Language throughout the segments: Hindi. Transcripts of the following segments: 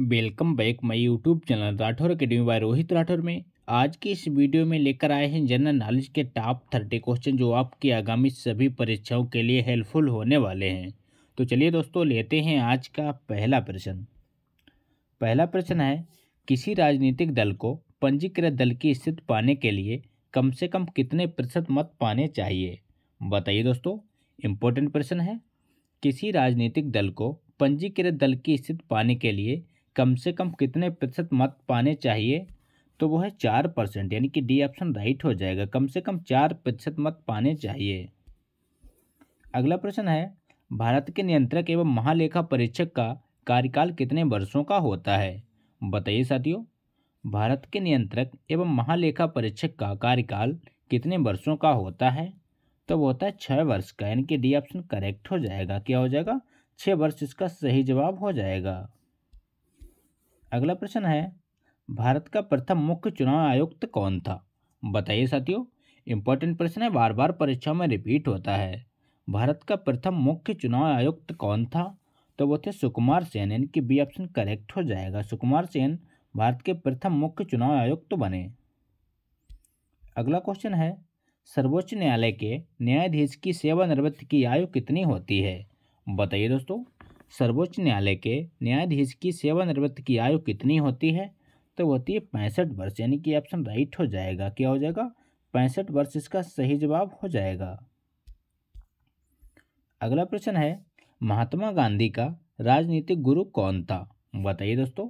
Welcome back my YouTube channel Rathore academy by Rohit Rathore में। आज की इस वीडियो में लेकर आए हैं जनरल नॉलेज के टॉप 30 क्वेश्चन जो आपकी आगामी सभी परीक्षाओं के लिए हेल्पफुल होने वाले हैं। तो चलिए दोस्तों, लेते हैं आज का पहला प्रश्न। पहला प्रश्न है, किसी राजनीतिक दल को पंजीकृत दल की स्थिति पाने के लिए कम से कम कितने प्रतिशत मत पाने चाहिए? बताइए दोस्तों, इम्पोर्टेंट प्रश्न है। किसी राजनीतिक दल को पंजीकृत दल की स्थिति पाने के लिए कम से कम कितने प्रतिशत मत पाने चाहिए? तो वो है 4%, यानी कि डी ऑप्शन राइट हो जाएगा। कम से कम 4% मत पाने चाहिए। अगला प्रश्न है, भारत के नियंत्रक एवं महालेखा परीक्षक का कार्यकाल कितने वर्षों का होता है? बताइए साथियों, भारत के नियंत्रक एवं महालेखा परीक्षक का कार्यकाल कितने वर्षों का होता है? तो वो होता है 6 वर्ष का, यानी कि डी ऑप्शन करेक्ट हो जाएगा। क्या हो जाएगा? 6 वर्ष इसका सही जवाब हो जाएगा। अगला प्रश्न है, भारत का प्रथम मुख्य चुनाव आयुक्त कौन था? बताइए साथियों, इंपॉर्टेंट प्रश्न है, बार बार परीक्षा में रिपीट होता है। भारत का प्रथम मुख्य चुनाव आयुक्त कौन था? तो वो थे सुकुमार सेन, यानी कि बी ऑप्शन करेक्ट हो जाएगा। सुकुमार सेन भारत के प्रथम मुख्य चुनाव आयुक्त बने। अगला क्वेश्चन है, सर्वोच्च न्यायालय के न्यायाधीश की सेवानिवृत्ति की आयु कितनी होती है? बताइए दोस्तों, सर्वोच्च न्यायालय के न्यायाधीश की सेवानिवृत्ति की आयु कितनी होती है? तो होती है 65 वर्ष, यानी कि ऑप्शन राइट हो जाएगा। क्या हो जाएगा? 65 वर्ष इसका सही जवाब हो जाएगा। अगला प्रश्न है, महात्मा गांधी का राजनीतिक गुरु कौन था? बताइए दोस्तों,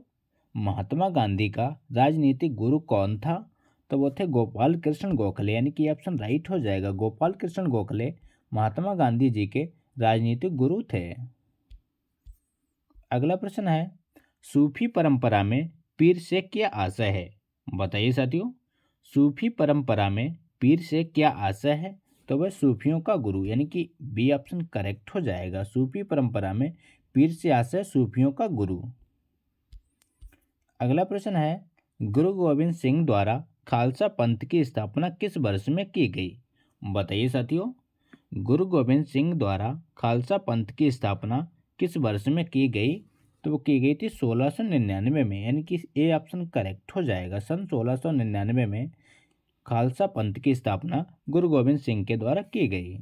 महात्मा गांधी का राजनीतिक गुरु कौन था? तो वो थे गोपाल कृष्ण गोखले, यानी कि ऑप्शन राइट हो जाएगा। गोपाल कृष्ण गोखले महात्मा गांधी जी के राजनीतिक गुरु थे। अगला प्रश्न है, सूफी परंपरा में पीर से क्या आशय है? बताइए साथियों, सूफी परंपरा में पीर से क्या आशय है? तो वह सूफियों का गुरु, यानी कि बी ऑप्शन करेक्ट हो जाएगा। सूफी परंपरा में पीर से आशय सूफियों का गुरु। अगला प्रश्न है, गुरु गोविंद सिंह द्वारा खालसा पंथ की स्थापना किस वर्ष में की गई? बताइए साथियों, गुरु गोविंद सिंह द्वारा खालसा पंथ की स्थापना किस वर्ष में की गई? तो वो की गई थी 1699 में, यानी कि ए ऑप्शन करेक्ट हो जाएगा। सन 1699 में खालसा पंथ की स्थापना गुरु गोविंद सिंह के द्वारा की गई।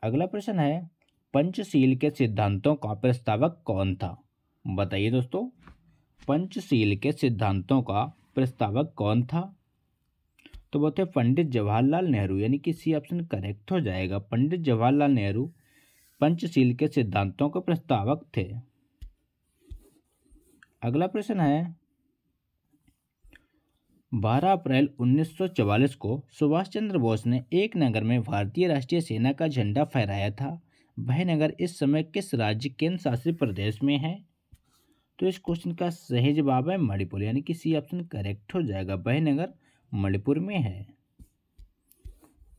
अगला प्रश्न है, पंचशील के सिद्धांतों का प्रस्तावक कौन था? बताइए दोस्तों, पंचशील के सिद्धांतों का प्रस्तावक कौन था? तो वो थे पंडित जवाहरलाल नेहरू, यानी कि सी ऑप्शन करेक्ट हो जाएगा। पंडित जवाहरलाल नेहरू पंचशील के सिद्धांतों के प्रस्तावक थे। अगला प्रश्न है, 12 अप्रैल 1944 को सुभाष चंद्र बोस ने एक नगर में भारतीय राष्ट्रीय सेना का झंडा फहराया था। वह नगर इस समय किस राज्य केंद्र शासित प्रदेश में है? तो इस क्वेश्चन का सही जवाब है मणिपुर, यानी कि सी ऑप्शन करेक्ट हो जाएगा। वह नगर मणिपुर में है।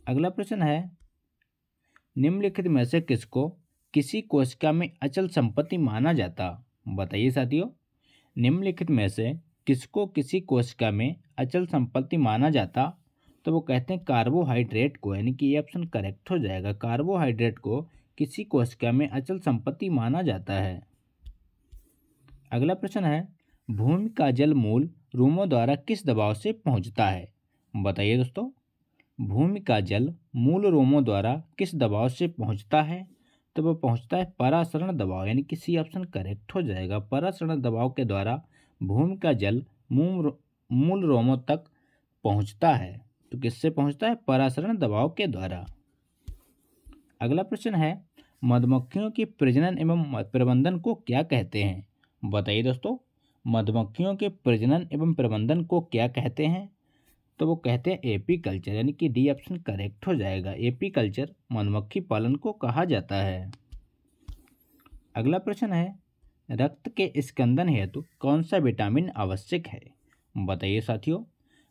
अगला प्रश्न है, निम्नलिखित में से किसको किसी कोशिका में अचल संपत्ति माना जाता? बताइए साथियों, निम्नलिखित में से किसको किसी कोशिका में अचल संपत्ति माना जाता? तो वो कहते हैं कार्बोहाइड्रेट को, यानी कि ये ऑप्शन करेक्ट हो जाएगा। कार्बोहाइड्रेट को किसी कोशिका में अचल संपत्ति माना जाता है। अगला प्रश्न है, भूमि का जल मूल रूमों द्वारा किस दबाव से पहुंचता है? बताइए दोस्तों, भूमि का जल मूल रूमों द्वारा किस दबाव से पहुंचता है? तो वह पहुंचता है परासरण दबाव, यानी कि सी ऑप्शन करेक्ट हो जाएगा। परासरण दबाव के द्वारा भूमि का जल मूल रोमों तक पहुंचता है। तो किससे पहुंचता है? परासरण दबाव के द्वारा। अगला प्रश्न है, मधुमक्खियों की प्रजनन एवं प्रबंधन को क्या कहते हैं? बताइए दोस्तों, मधुमक्खियों के प्रजनन एवं प्रबंधन को क्या कहते हैं? तो वो कहते हैं एपी कल्चर, यानी कि डी ऑप्शन करेक्ट हो जाएगा। एपी कल्चर मधुमक्खी पालन को कहा जाता है। अगला प्रश्न है, रक्त के स्कंदन हेतु कौन सा विटामिन आवश्यक है? बताइए साथियों,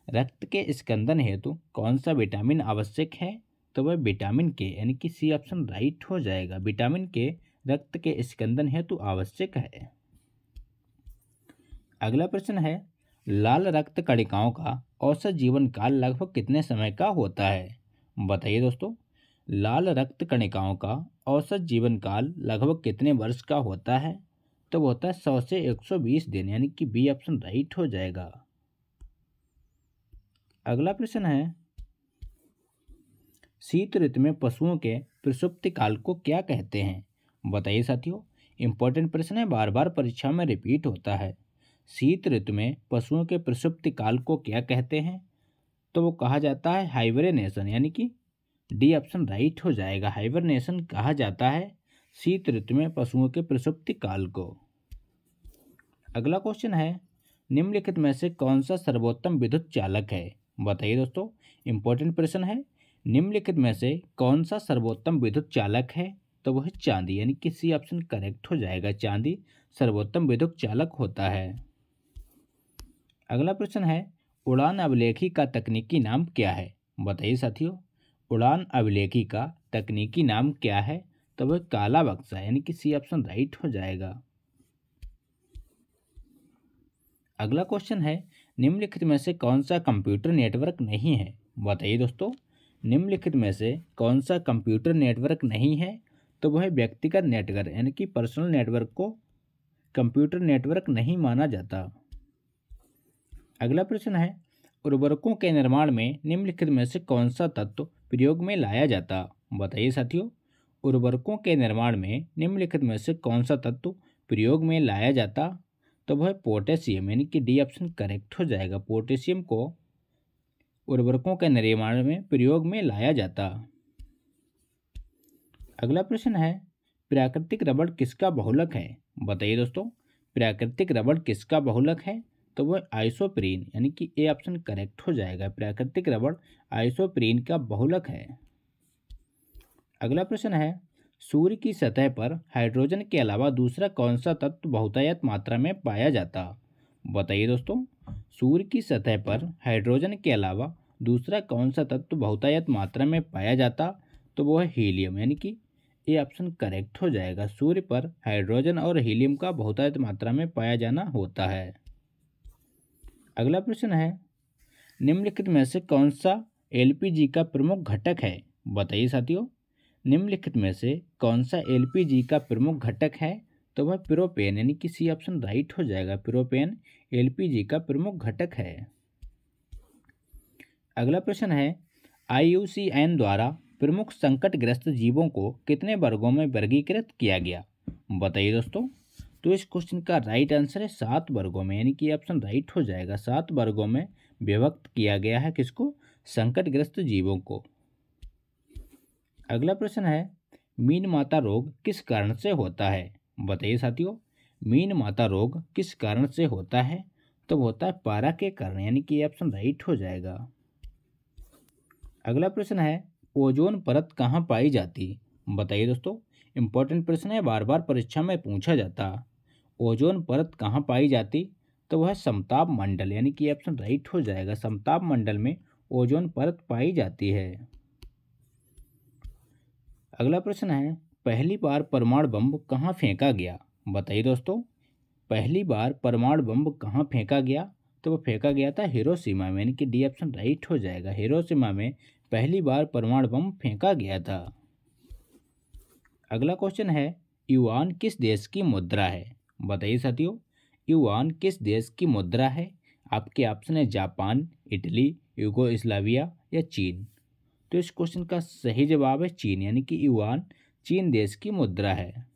रक्त के स्कंदन हेतु कौन सा विटामिन आवश्यक है? तो वह विटामिन के, यानी कि सी ऑप्शन राइट हो जाएगा। विटामिन के रक्त के स्कंदन हेतु आवश्यक है। अगला प्रश्न है, लाल रक्त कणिकाओं का औसत जीवन काल लगभग कितने समय का होता है? बताइए दोस्तों, लाल रक्त कणिकाओं का औसत जीवन काल लगभग कितने वर्ष का होता है? तो वो होता है 100 से 120 दिन, यानी कि बी ऑप्शन राइट हो जाएगा। अगला प्रश्न है, शीत ऋतु में पशुओं के प्रसुप्ति काल को क्या कहते हैं? बताइए साथियों, इंपॉर्टेंट प्रश्न है, बार बार परीक्षा में रिपीट होता है। शीत ऋतु में पशुओं के प्रसुप्ति काल को क्या कहते हैं? तो वो कहा जाता है हाइबरनेशन, यानी कि डी ऑप्शन राइट हो जाएगा। हाइबरनेशन कहा जाता है शीत ऋतु में पशुओं के प्रसुप्ति काल को। अगला क्वेश्चन है, निम्नलिखित में से कौन सा सर्वोत्तम विद्युत चालक है? बताइए दोस्तों, इंपॉर्टेंट प्रश्न है। निम्नलिखित में से कौन सा सर्वोत्तम विद्युत चालक है? तो वह चांदी, यानी कि सी ऑप्शन करेक्ट हो जाएगा। चांदी सर्वोत्तम विद्युत चालक होता है। अगला प्रश्न है, उड़ान अभिलेखी का तकनीकी नाम क्या है? बताइए साथियों, उड़ान अभिलेखी का तकनीकी नाम क्या है? तो वह काला बक्सा, यानी कि सी ऑप्शन राइट हो जाएगा। अगला क्वेश्चन है, निम्नलिखित में से कौन सा कंप्यूटर नेटवर्क नहीं है? बताइए दोस्तों, निम्नलिखित में से कौन सा कंप्यूटर नेटवर्क नहीं है? तो वह व्यक्तिगत नेटवर्क, यानी कि पर्सनल नेटवर्क को कंप्यूटर नेटवर्क नहीं माना जाता। अगला प्रश्न है, उर्वरकों के निर्माण में निम्नलिखित में से कौन सा तत्व प्रयोग में लाया जाता? बताइए साथियों, उर्वरकों के निर्माण में निम्नलिखित में से कौन सा तत्व प्रयोग में लाया जाता? तो वह पोटेशियम, यानी कि डी ऑप्शन करेक्ट हो जाएगा। पोटेशियम को उर्वरकों के निर्माण में प्रयोग में लाया जाता। अगला प्रश्न है, प्राकृतिक रबड़ किसका बहुलक है? बताइए दोस्तों, प्राकृतिक रबड़ किसका बहुलक है? तो वह आइसोप्रीन, यानी कि ए ऑप्शन करेक्ट हो जाएगा। प्राकृतिक रबड़ आइसोप्रीन का बहुलक है। अगला प्रश्न है, सूर्य की सतह पर हाइड्रोजन के अलावा दूसरा कौन सा तत्व बहुतायत मात्रा में पाया जाता? बताइए दोस्तों, सूर्य की सतह पर हाइड्रोजन के अलावा दूसरा कौन सा तत्व बहुतायत मात्रा में पाया जाता? तो वो है हीलियम, यानी कि ये ऑप्शन करेक्ट हो जाएगा। सूर्य पर हाइड्रोजन और हीलियम का बहुतायत मात्रा में पाया जाना होता है। अगला प्रश्न है, निम्नलिखित में से कौन सा एलपीजी का प्रमुख घटक है? बताइए साथियों, निम्नलिखित में से कौन सा एलपीजी का प्रमुख घटक है? तो वह प्रोपेन, यानी कि सी ऑप्शन राइट हो जाएगा। प्रोपेन एलपीजी का प्रमुख घटक है। अगला प्रश्न है, IUCN द्वारा प्रमुख संकटग्रस्त जीवों को कितने वर्गों में वर्गीकृत किया गया? बताइए दोस्तों, तो इस क्वेश्चन का राइट आंसर है 7 वर्गों में, यानी कि ऑप्शन राइट हो जाएगा। 7 वर्गों में विभक्त किया गया है किसको? संकटग्रस्त जीवों को। अगला प्रश्न है, मीन माता रोग किस कारण से होता है? बताइए साथियों, मीन माता रोग किस कारण से होता है? तो होता है पारा के कारण, यानी कि ऑप्शन राइट हो जाएगा। अगला प्रश्न है, ओजोन परत कहाँ पाई जाती? बताइए दोस्तों, इंपॉर्टेंट प्रश्न है, बार बार परीक्षा में पूछा जाता। ओजोन परत कहाँ पाई जाती? तो वह समताप मंडल, यानी कि ऑप्शन राइट हो जाएगा। समताप मंडल में ओजोन परत पाई जाती है। अगला प्रश्न है, पहली बार परमाणु बम कहाँ फेंका गया? बताइए दोस्तों, पहली बार परमाणु बम कहाँ फेंका गया? तो वो फेंका गया था हिरोशिमा में, यानी कि डी ऑप्शन राइट हो जाएगा। हिरोशिमा में पहली बार परमाणु बम फेंका गया था। अगला क्वेश्चन है, युआन किस देश की मुद्रा है? बताइए साथियों, युआन किस देश की मुद्रा है? आपके ऑप्शन है जापान, इटली, यूगोस्लाविया या चीन। तो इस क्वेश्चन का सही जवाब है चीन, यानी कि युआन चीन देश की मुद्रा है।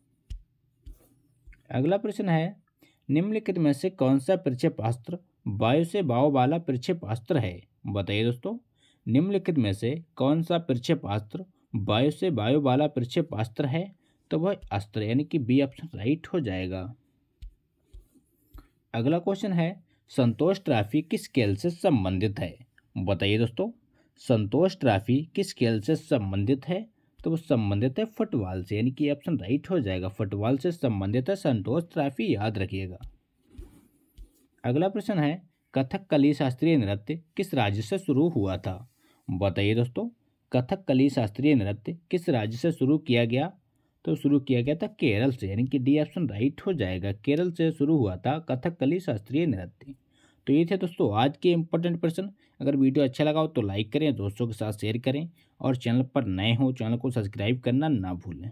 अगला प्रश्न है, निम्नलिखित में से कौन सा प्रक्षेपास्त्र वायु से वायु वाला प्रक्षेपास्त्र है? बताइए दोस्तों, निम्नलिखित में से कौन सा प्रक्षेपास्त्र वायु से वायु वाला प्रक्षेपास्त्र है? तो वह अस्त्र, यानी कि बी ऑप्शन राइट हो जाएगा। अगला क्वेश्चन है, संतोष ट्रॉफी किस खेल से संबंधित है? बताइए दोस्तों, संतोष ट्रॉफी किस खेल से संबंधित है? तो वो संबंधित है फुटबॉल से, यानी कि ऑप्शन राइट हो जाएगा। फुटबॉल से संबंधित है संतोष ट्रॉफी, याद रखिएगा। अगला प्रश्न है, कथकली शास्त्रीय नृत्य किस राज्य से शुरू हुआ था? बताइए दोस्तों, कथकली शास्त्रीय नृत्य किस राज्य से शुरू किया गया? तो शुरू किया गया था केरल से, यानी कि डी ऑप्शन राइट हो जाएगा। केरल से शुरू हुआ था कथकली शास्त्रीय नृत्य। तो ये थे दोस्तों आज के इंपॉर्टेंट प्रश्न। अगर वीडियो अच्छा लगा हो तो लाइक करें, दोस्तों के साथ शेयर करें और चैनल पर नए हो चैनल को सब्सक्राइब करना ना भूलें।